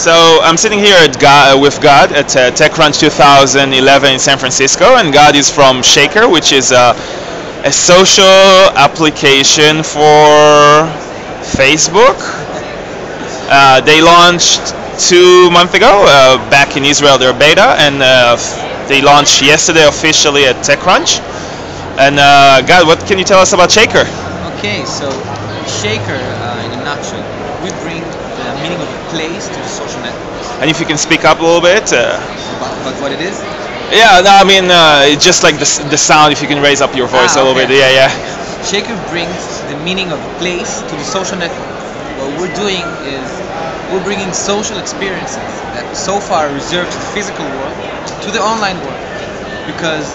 So I'm sitting here with God at TechCrunch 2011 in San Francisco, and God is from Shaker, which is a social application for Facebook. They launched 2 months ago back in Israel, their beta, and they launched yesterday officially at TechCrunch. And God, what can you tell us about Shaker? Okay, so Shaker, in a nutshell, we bring the meaning of a place to the social networks. And if you can speak up a little bit. About what it is? Yeah, no, I mean, just like the sound, if you can raise up your voice a little bit. Yeah, yeah. Shaker brings the meaning of a place to the social network. What we're doing is we're bringing social experiences that so far are reserved to the physical world to the online world. Because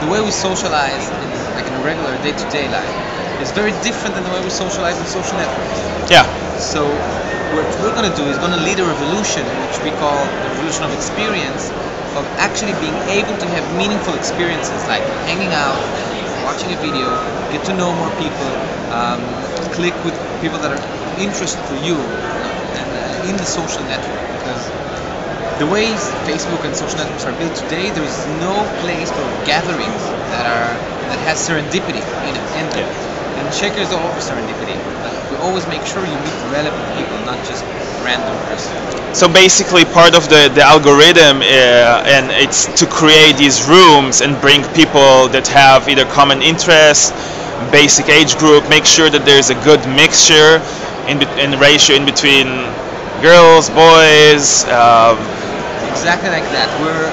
the way we socialize in a regular day-to-day life is very different than the way we socialize in social networks. Yeah. So what we're going to do is going to lead a revolution, which we call the revolution of experience, of actually being able to have meaningful experiences like hanging out, watching a video, get to know more people, click with people that are interested for you and in the social network. Because the way Facebook and social networks are built today, there is no place for gatherings that has serendipity in them. And Shaker is all over serendipity. But we always make sure you meet relevant people, not just random person. So basically part of the algorithm and it's to create these rooms and bring people that have either common interests, basic age group, make sure that there's a good mixture in the ratio in between girls, boys. Exactly like that. We're,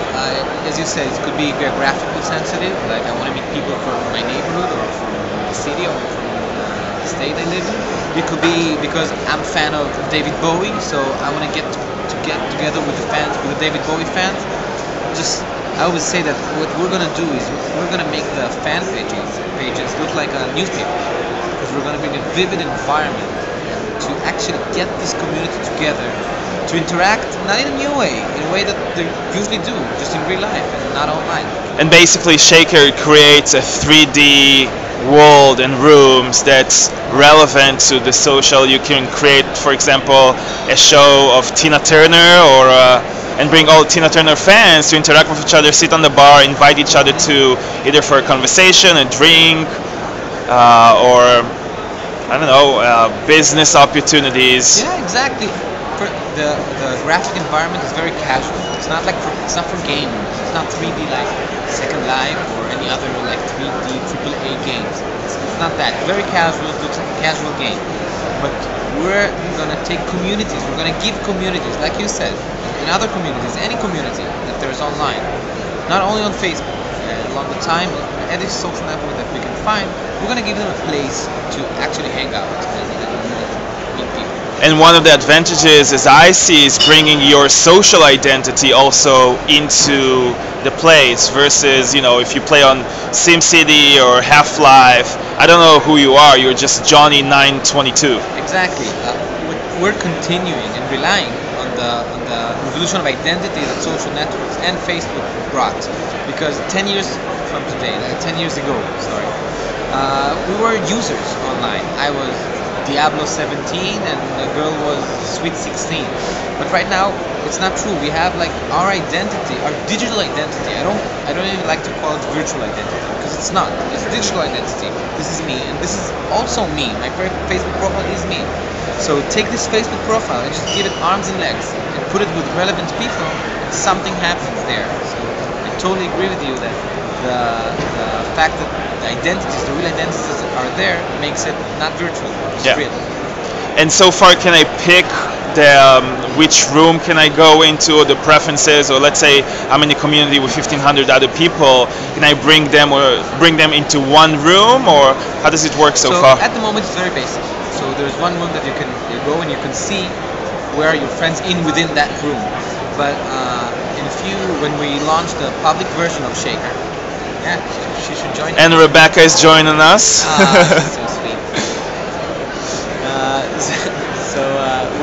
as you said, it could be geographically sensitive, like I want to meet people from my neighborhood or from the city or from the state I live in. It could be because I'm a fan of David Bowie, so I want to get together with the David Bowie fans. I always say that what we're going to do is we're going to make the fan pages look like a newspaper, because we're going to bring a vivid environment to actually get this community together to interact, not in a new way, in a way that they usually do, just in real life and not online. And basically Shaker creates a 3D world and rooms that's relevant to the social. You can create, for example, a show of Tina Turner or and bring all Tina Turner fans to interact with each other, sit on the bar, invite each other to either for a conversation, a drink, or I don't know, business opportunities. Yeah, exactly. The graphic environment is very casual. It's not for gaming. It's not 3D like Second Life or any other like 3D AAA games. It's not that. Very casual. It looks like a casual game. But we're gonna take communities. We're gonna give communities, like you said, in other communities, any community that there is online, not only on Facebook. Along the time, any social network that we can find, we're gonna give them a place to actually hang out and meet people. And one of the advantages, as I see, is bringing your social identity also into the place versus, if you play on SimCity or Half-Life, I don't know who you are, you're just Johnny 922. Exactly. We're continuing and relying on the revolution of identity that social networks and Facebook brought. Because 10 years from today, 10 years ago, we were users online. I was Diablo 17 and the girl was Sweet 16. But right now it's not true. We have like our identity, our digital identity. I don't even like to call it virtual identity, because it's not. It's digital identity. This is me and this is also me. My Facebook profile is me. So take this Facebook profile and just give it arms and legs and put it with relevant people, and something happens there. So I totally agree with you that the fact that the identities, the real identities that are there, makes it not virtual, it's real. And so far, can I pick which room can I go into, or the preferences, or let's say I'm in a community with 1,500 other people, can I bring them into one room, or how does it work so far? At the moment it's very basic. So there's one room that you go and you can see where are your friends within that room. But when we launch the public version of Shaker, yeah, she should join. And Rebecca is joining us. She's so sweet.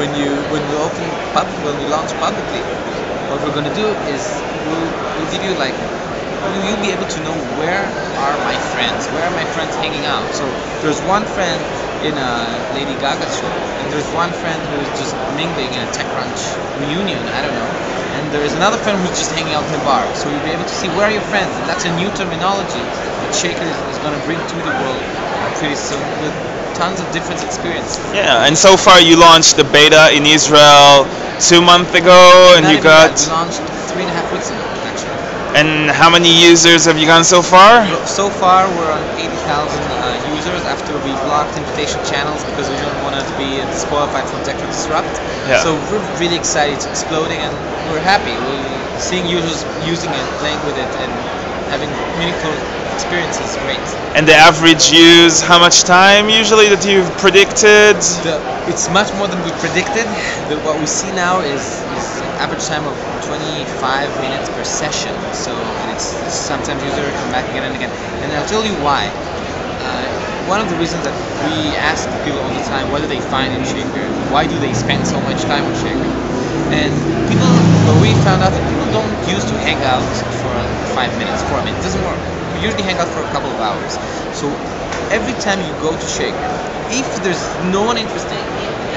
When we launch publicly, what we're gonna do is we'll give you you'll be able to know where are my friends hanging out. So there's one friend in a Lady Gaga show, and there's one friend who is just mingling in a TechCrunch reunion, I don't know. And there is another friend who's just hanging out in the bar. So you'll be able to see where are your friends, and that's a new terminology that Shaker is going to bring to the world pretty soon with tons of different experiences. Yeah, and so far you launched the beta in Israel 2 months ago, and Not you even got. that, we launched 3.5 weeks ago, actually. And how many users have you gotten so far? So far, we're on 80,000 users after we blocked invitation channels because we don't want to be disqualified from TechCrunch Disrupt. Yeah. So we're really excited. It's exploding, and we're happy. We're seeing users using it, playing with it, and having meaningful experiences. Great. And the average use, how much time usually that you've predicted? It's much more than we predicted. What we see now is an average time of 25 minutes per session. So it's sometimes user come back again and again. And I'll tell you why. One of the reasons that we ask people all the time, what do they find in Shaker? Why do they spend so much time on Shaker? And we found out that people don't used to hang out for 5 minutes, 4 minutes. It doesn't work. We usually hang out for a couple of hours. So every time you go to Shaker, if there's no one interesting,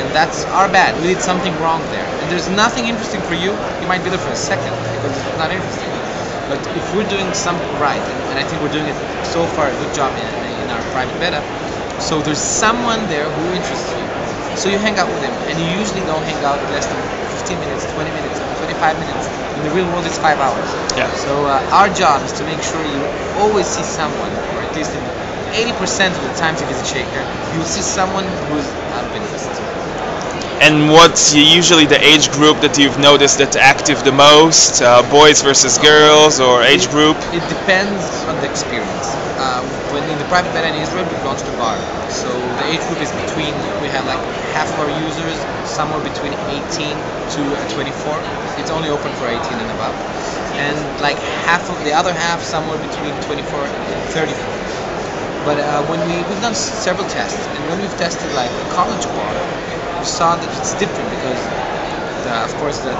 and that's our bad, we did something wrong there, and there's nothing interesting for you, you might be there for a second because it's not interesting. But if we're doing something right, and I think we're doing it so far a good job in our private beta, so there's someone there who interests you. So you hang out with him, and you usually don't hang out less than 15 minutes, 20 minutes, 25 minutes. In the real world, it's 5 hours. Yeah. So our job is to make sure you always see someone, or at least in 80% of the times you visit Shaker, you'll see someone who's out of interest. And what's usually the age group that you've noticed that's active the most? Boys versus girls, or age group? It depends on the experience. When in the private beta in Israel, we launched a bar. So the age group is between, we have like half of our users, somewhere between 18 to 24. It's only open for 18 and above. And like half of the other half, somewhere between 24 and 34. But we've done several tests, and when we've tested like a college bar, we saw that it's different because, of course, the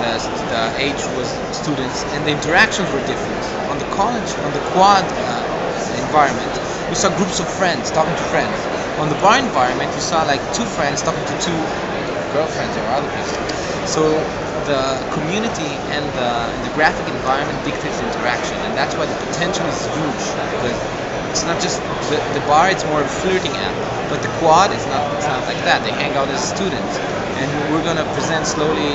age was students, and the interactions were different. On the college, on the quad environment, we saw groups of friends talking to friends. On the bar environment, we saw like two friends talking to two girlfriends or other people. So the community and the graphic environment dictates the interaction, and that's why the potential is huge. Because it's not just the bar; it's more of a flirting app. But the quad is not. It's not like that. They hang out as students, and we're going to present slowly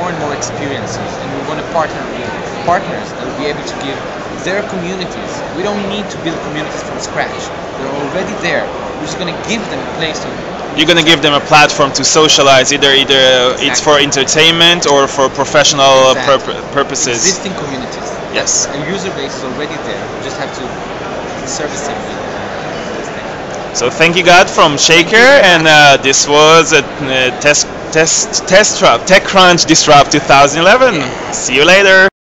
more and more experiences, and we want to partner with partners that will be able to give their communities. We don't need to build communities from scratch. They're already there. We're just going to give them a place to. You're going to give them a platform to socialize, either exactly. It's for entertainment or for professional purposes. Existing communities. Yes. A user base is already there. We just have to service them with this thing. So thank you, God, from Shaker, and this was a TechCrunch Disrupt 2011. Yeah. See you later.